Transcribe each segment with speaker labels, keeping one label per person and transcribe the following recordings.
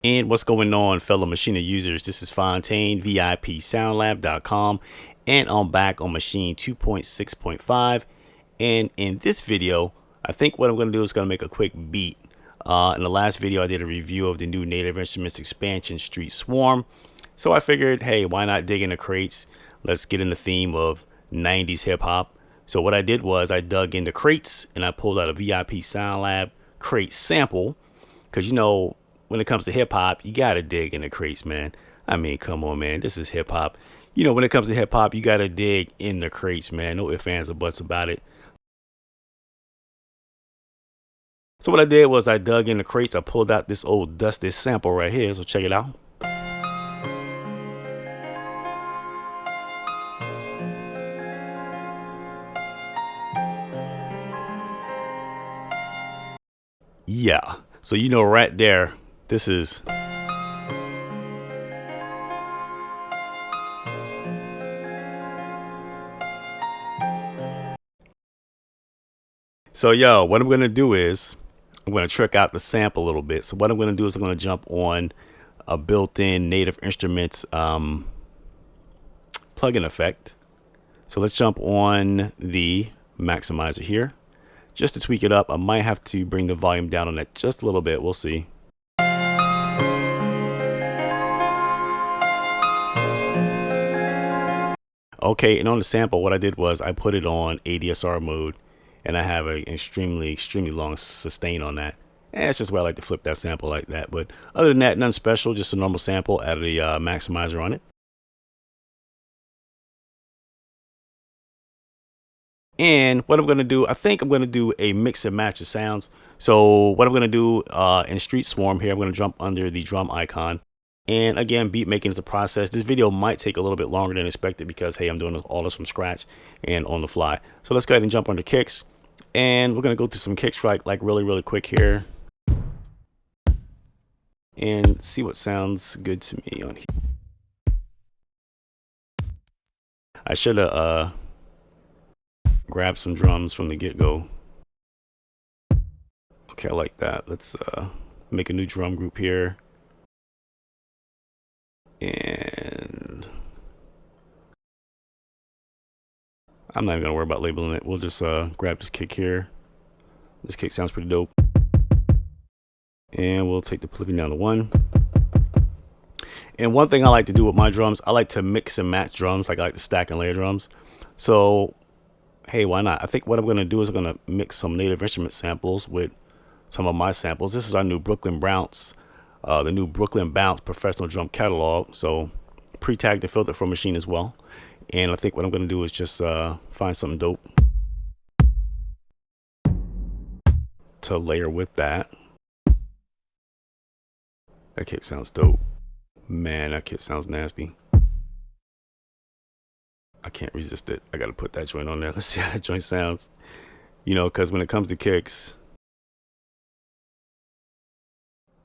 Speaker 1: And what's going on, fellow Maschine users? This is Fontaine, VIP Soundlab.com, and I'm back on Maschine 2.6.5. And in this video, I think what I'm going to do is going to make a quick beat. In the last video, I did a review of the new Native Instruments expansion, Street Swarm. So I figured, hey, why not dig in the crates? Let's get in the theme of 90s hip hop. So what I did was I dug into crates and I pulled out a VIP Soundlab crate sample, because you know, when it comes to hip hop, you gotta dig in the crates, man. I mean, come on, man. This is hip hop. You know, when it comes to hip hop, you gotta dig in the crates, man. No ifs, ands, or buts about it. So what I did was I dug in the crates. I pulled out this old dusty sample right here. So check it out. Yeah. So you know right there, this is. So yo, what I'm gonna do is I'm gonna trick out the sample a little bit. So what I'm gonna do is I'm gonna jump on a built-in Native Instruments plugin effect. So let's jump on the maximizer here. Just to tweak it up, I might have to bring the volume down on that just a little bit. We'll see. Okay, and on the sample, what I did was I put it on ADSR mode, and I have an extremely long sustain on that. And it's just where I like to flip that sample like that. But other than that, nothing special, just a normal sample. Added the maximizer on it. And what I'm going to do, I think I'm going to do a mix and match of sounds. So what I'm going to do in Street Swarm here, I'm going to jump under the drum icon. And again, beat making is a process. This video might take a little bit longer than expected because, hey, I'm doing all this from scratch and on the fly. So let's go ahead and jump under kicks. And we're going to go through some kicks like really quick here. And see what sounds good to me on here. I should have grabbed some drums from the get-go. Okay, I like that. Let's make a new drum group here. And I'm not even gonna worry about labeling it. We'll just grab this kick here. This kick sounds pretty dope. And we'll take the flipping down to 1. And one thing I like to do with my drums, I like to mix and match drums. Like I like to stack and layer drums. So hey, why not? I think what I'm gonna do is I'm gonna mix some Native Instrument samples with some of my samples. This is our new Brooklyn Bounce. The new Brooklyn Bounce professional drum catalog. So pre-tagged and filtered for Maschine as well. And I think what I'm going to do is just find something dope to layer with that. That kick sounds dope. Man, that kick sounds nasty. I can't resist it. I got to put that joint on there. Let's see how that joint sounds. You know, because when it comes to kicks,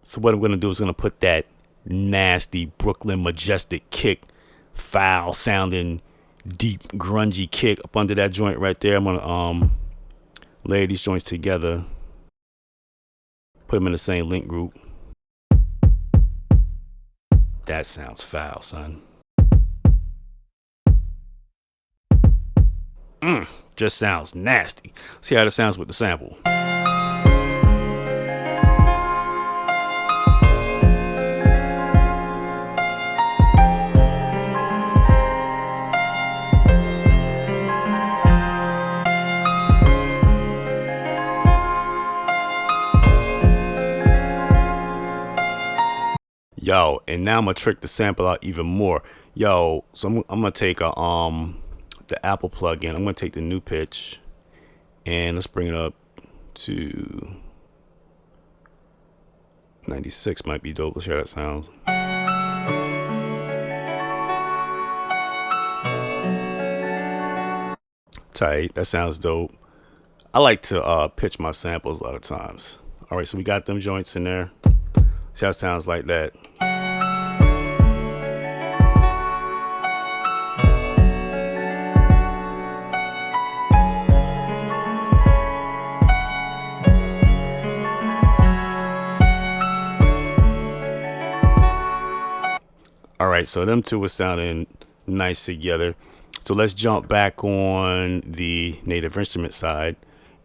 Speaker 1: so what I'm going to do is going to put that nasty Brooklyn majestic kick, foul sounding, deep grungy kick up under that joint right there. I'm going to layer these joints together, put them in the same link group. That sounds foul, son. Just sounds nasty. See how that sounds with the sample. Yo, and now I'm gonna trick the sample out even more. Yo, so I'm gonna take a the Apple plugin. I'm gonna take the new pitch and let's bring it up to 96. Might be dope. Let's hear how that sounds. Tight. That sounds dope. I like to pitch my samples a lot of times. All right, so we got them joints in there. See how it sounds like that. right, so them two were sounding nice together. So let's jump back on the native instrument side,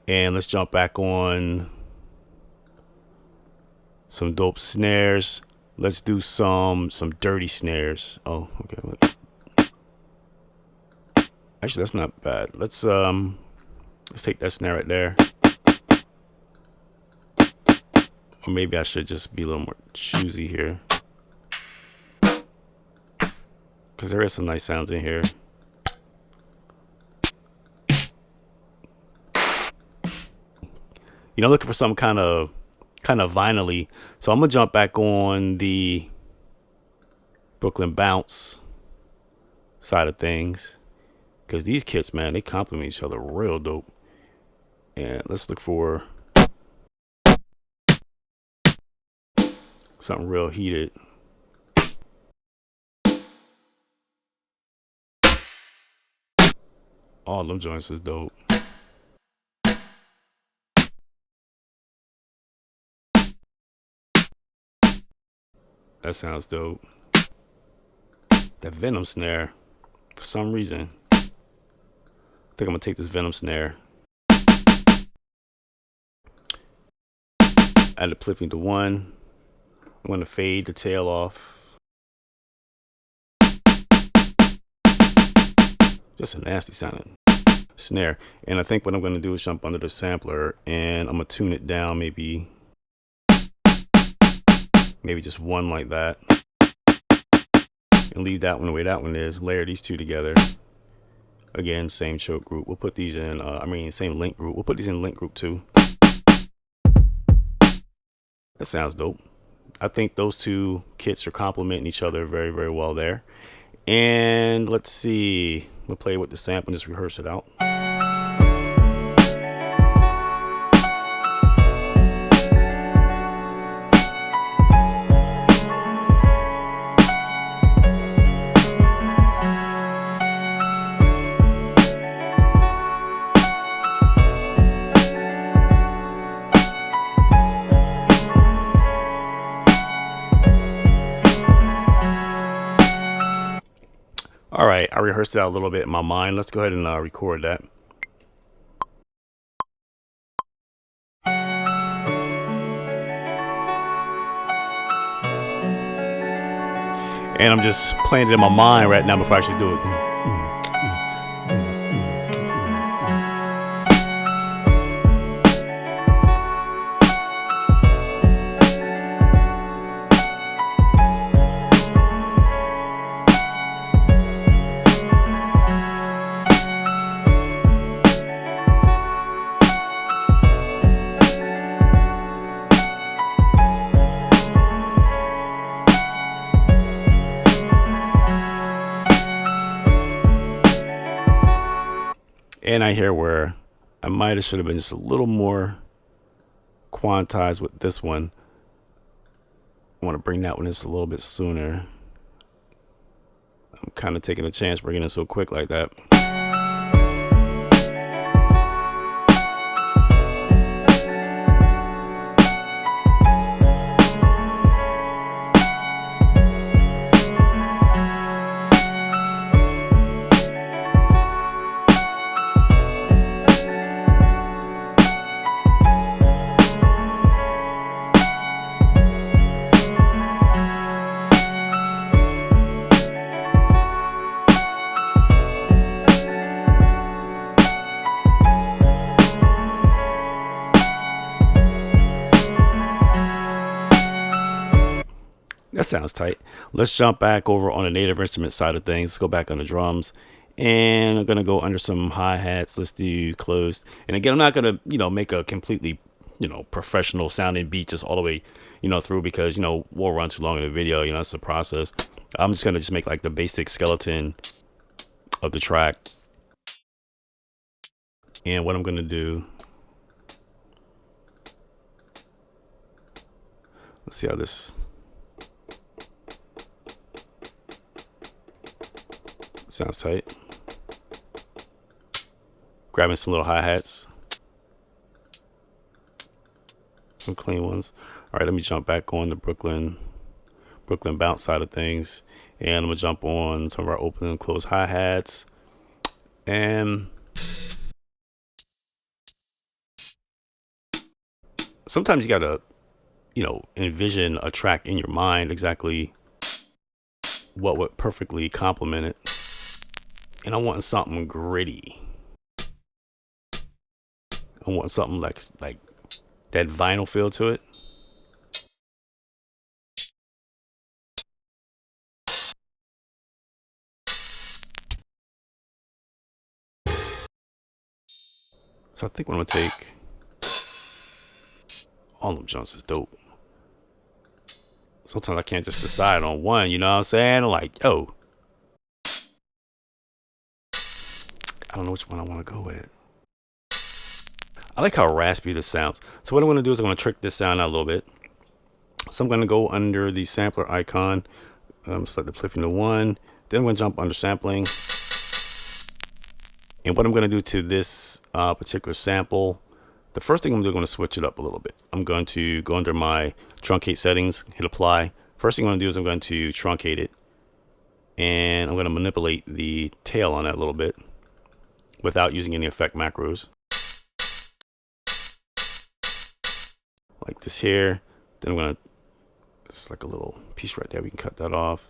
Speaker 1: and let's jump back on some dope snares. Let's do some dirty snares. Oh, okay. Actually, that's not bad. Let's take that snare right there. Or maybe I should just be a little more choosy here, because there is some nice sounds in here. You know, looking for some kind of vinyl-y. So I'm gonna jump back on the Brooklyn bounce side of things, because these kits, man, they complement each other real dope. And let's look for something real heated. All them joints is dope. That sounds dope. That Venom snare, for some reason, I think I'm gonna take this Venom snare, add the Pliffing to 1. I'm gonna fade the tail off. Just a nasty sounding snare. And I think what I'm gonna do is jump under the sampler and I'm gonna tune it down, maybe just 1 like that, and leave that one the way that one is. Layer these two together. Again, same choke group. We'll put these in, same link group. We'll put these in link group 2. That sounds dope. I think those two kits are complementing each other very, very well there. And let's see, we'll play with the sample and just rehearse it out. All right, I rehearsed it out a little bit in my mind. Let's go ahead and record that. And I'm just playing it in my mind right now before I actually do it. And I hear where I should have been just a little more quantized with this one. I want to bring that one just a little bit sooner. I'm kind of taking a chance bringing it so quick like that. That sounds tight. Let's jump back over on the native instrument side of things. Let's go back on the drums, and I'm gonna go under some hi-hats. Let's do closed. And again, I'm not gonna make a completely professional sounding beat just all the way through, because we'll run too long in the video. That's the process. I'm just gonna make like the basic skeleton of the track. And what I'm gonna do, let's see how this sounds tight. Grabbing some little hi-hats, some clean ones. All right, let me jump back on the Brooklyn bounce side of things, And I'm gonna jump on some of our open and close hi-hats. And sometimes you gotta, envision a track in your mind exactly what would perfectly complement it. And I want something gritty. I want something like that vinyl feel to it. So I think what I'm gonna take, all them junks is dope. Sometimes I can't just decide on one, you know what I'm saying? I'm like, yo, I don't know which one I want to go with. I like how raspy this sounds. So what I'm gonna do is I'm gonna trick this sound out a little bit. So I'm gonna go under the sampler icon, select the Pliffy to 1, then I'm gonna jump under sampling. And what I'm gonna do to this particular sample, the first thing I'm going to switch it up a little bit. I'm going to go under my truncate settings, hit apply. First thing I'm going to do is I'm going to truncate it. And I'm going to manipulate the tail on that a little bit without using any effect macros. Like this here. Then I'm going to, it's like a little piece right there. We can cut that off.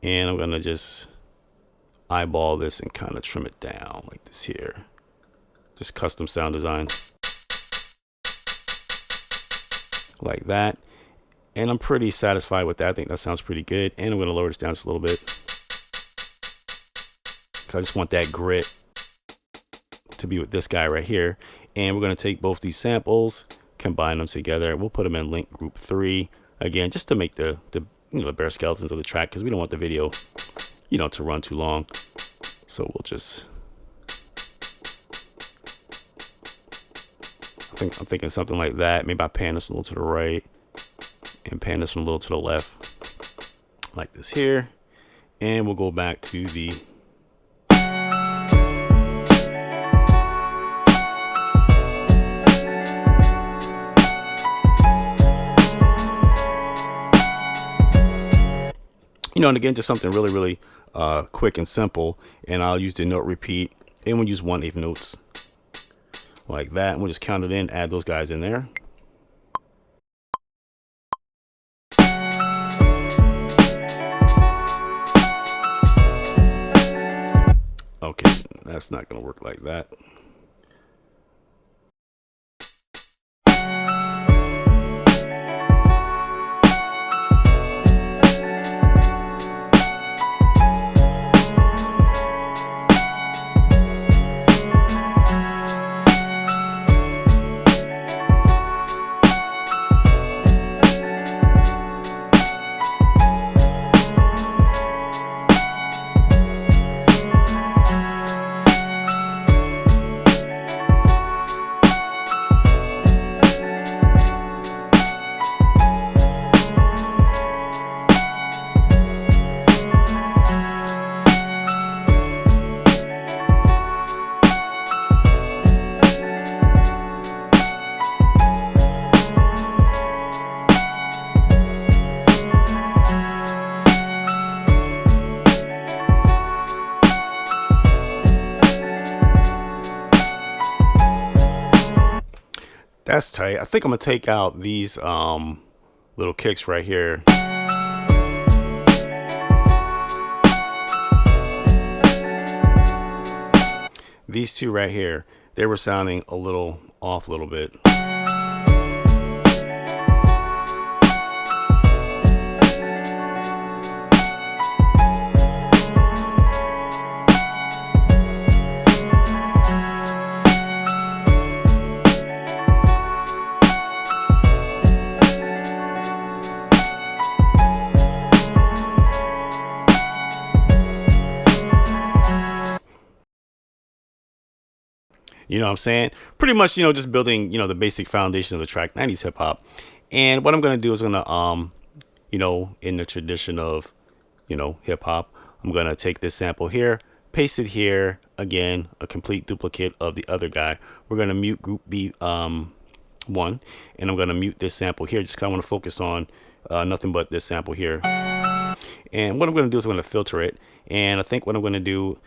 Speaker 1: And I'm going to just eyeball this and kind of trim it down like this here. Just custom sound design. Like that, and I'm pretty satisfied with that. I think that sounds pretty good, and I'm going to lower this down just a little bit because I just want that grit to be with this guy right here. And we're going to take both these samples, combine them together. We'll put them in link group 3 again, just to make the bare skeletons of the track, because we don't want the video to run too long. So we'll just, I'm thinking something like that. Maybe I pan this a little to the right and pan this one a little to the left, like this here. And we'll go back to the and again, just something really quick and simple. And I'll use the note repeat, and we'll use 1/8 notes. Like that, and we'll just count it in, add those guys in there. Okay, that's not gonna work like that. That's tight. I think I'm gonna take out these little kicks right here. These two right here, they were sounding a little off a little bit. You know what I'm saying? Pretty much, just building, the basic foundation of the track, 90s hip hop. And what I'm going to do is I'm going to, in the tradition of, hip hop, I'm going to take this sample here, paste it here. Again, a complete duplicate of the other guy. We're going to mute group B1, and I'm going to mute this sample here. Just kind of want to focus on nothing but this sample here. And what I'm going to do is I'm going to filter it. And I think what I'm going to do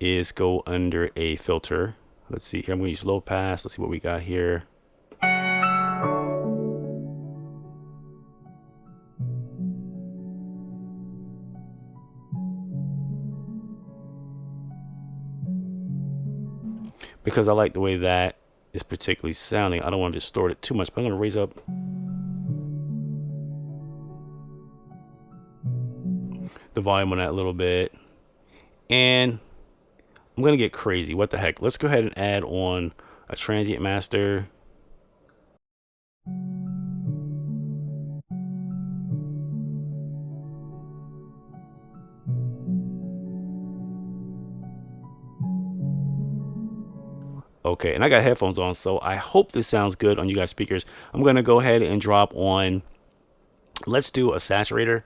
Speaker 1: is go under a filter. Let's see here. I'm going to use low pass. Let's see what we got here. Because I like the way that is particularly sounding, I don't want to distort it too much, but I'm going to raise up the volume on that a little bit. And I'm going to get crazy. What the heck? Let's go ahead and add on a transient master. Okay, and I got headphones on, so I hope this sounds good on you guys' speakers. I'm going to go ahead and drop on, let's do a saturator.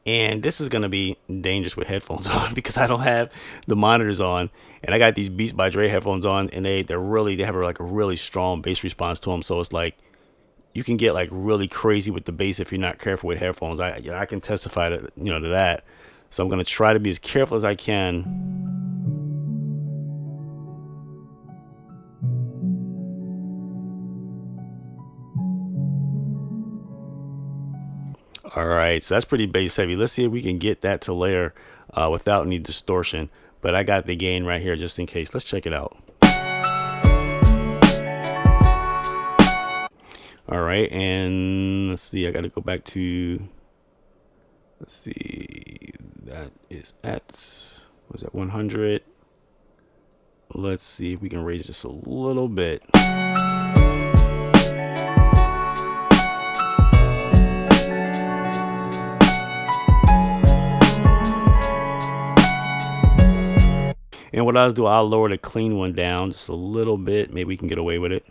Speaker 1: And this is going to be dangerous with headphones on because I don't have the monitors on. And I got these Beats by Dre headphones on, and they have like a really strong bass response to them. So it's like you can get like really crazy with the bass if you're not careful with headphones. I can testify to to that. So I'm going to try to be as careful as I can. All right, so that's pretty bass heavy. Let's see if we can get that to layer without any distortion. But I got the gain right here just in case. Let's check it out. All right, and let's see. I got to go back to, let's see. That is at, was that 100? Let's see if we can raise this a little bit. And what I'll do, I'll lower the clean one down just a little bit. Maybe we can get away with it.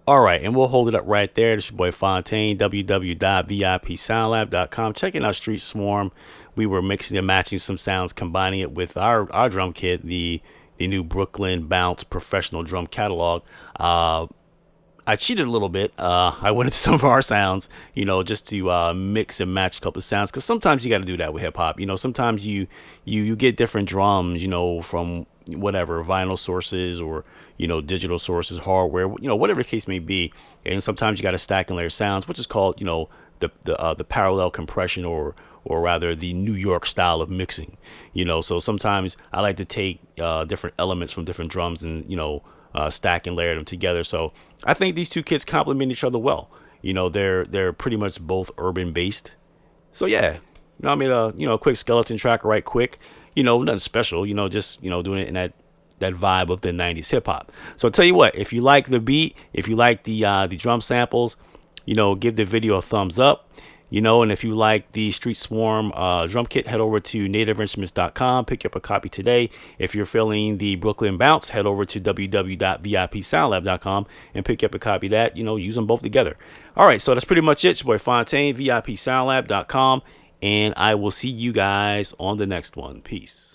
Speaker 1: All right, and we'll hold it up right there. This is your boy Fontaine, www.vipsoundlab.com. Checking out Street Swarm. We were mixing and matching some sounds, combining it with our drum kit, the new Brooklyn Bounce Professional Drum Catalog. I cheated a little bit. I went into some of our sounds, just to mix and match a couple of sounds, because sometimes you got to do that with hip hop. Sometimes you get different drums, from whatever vinyl sources or digital sources, hardware, whatever the case may be, and sometimes you got to stack and layer sounds, which is called the parallel compression, or rather the New York style of mixing. So sometimes I like to take different elements from different drums and stack and layer them together. So I think these two kits complement each other well. You know, they're pretty much both urban based. So yeah, you know, I made a a quick skeleton track right quick. You know, nothing special. You know, just doing it in that vibe of the 90s hip hop. So I'll tell you what, if you like the beat, if you like the drum samples, give the video a thumbs up. And if you like the Street Swarm drum kit, head over to nativeinstruments.com, pick up a copy today. If you're feeling the Brooklyn bounce, head over to www.vipsoundlab.com and pick up a copy of that. Use them both together. All right, so that's pretty much it. It's your boy Fontaine, vipsoundlab.com, and I will see you guys on the next one. Peace.